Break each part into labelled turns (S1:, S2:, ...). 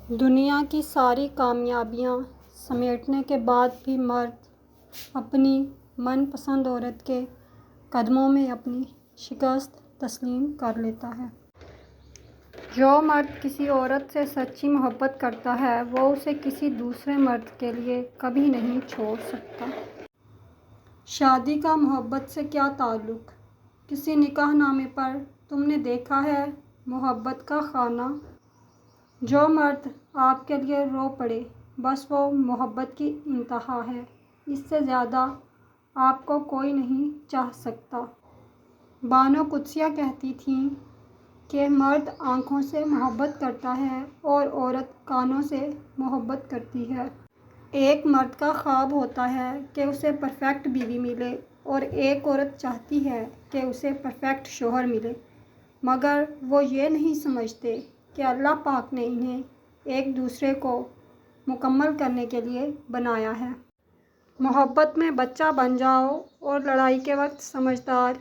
S1: دنیا کی ساری کامیابیاں سمیٹنے کے بعد بھی مرد اپنی من پسند عورت کے قدموں میں اپنی شکست تسلیم کر لیتا ہے۔ جو مرد کسی عورت سے سچی محبت کرتا ہے وہ اسے کسی دوسرے مرد کے لیے کبھی نہیں چھوڑ سکتا۔ شادی کا محبت سے کیا تعلق؟ کسی نکاح نامے پر تم نے دیکھا ہے محبت کا خانہ۔ جو مرد آپ کے لیے رو پڑے بس وہ محبت کی انتہا ہے۔ اس سے زیادہ آپ کو کوئی نہیں چاہ سکتا۔ بانو قدسیہ کہتی تھیں کہ مرد آنکھوں سے محبت کرتا ہے اور عورت کانوں سے محبت کرتی ہے۔ ایک مرد کا خواب ہوتا ہے کہ اسے پرفیکٹ بیوی ملے اور ایک عورت چاہتی ہے کہ اسے پرفیکٹ شوہر ملے، مگر وہ یہ نہیں سمجھتے کہ اللہ پاک نے انہیں ایک دوسرے کو مکمل کرنے کے لیے بنایا ہے۔ محبت میں بچہ بن جاؤ اور لڑائی کے وقت سمجھدار،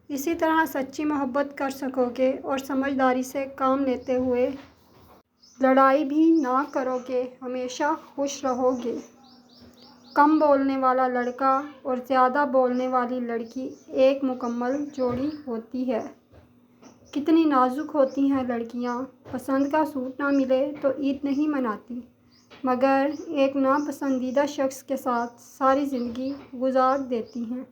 S1: اسی طرح سچی محبت کر سکو گے اور سمجھداری سے کام لیتے ہوئے لڑائی بھی نہ کرو گے، ہمیشہ خوش رہو گے۔ کم بولنے والا لڑکا اور زیادہ بولنے والی لڑکی ایک مکمل جوڑی ہوتی ہے۔ کتنی نازک ہوتی ہیں لڑکیاں، پسند کا سوٹ نہ ملے تو عید نہیں مناتی، مگر ایک ناپسندیدہ شخص کے ساتھ ساری زندگی گزار دیتی ہیں۔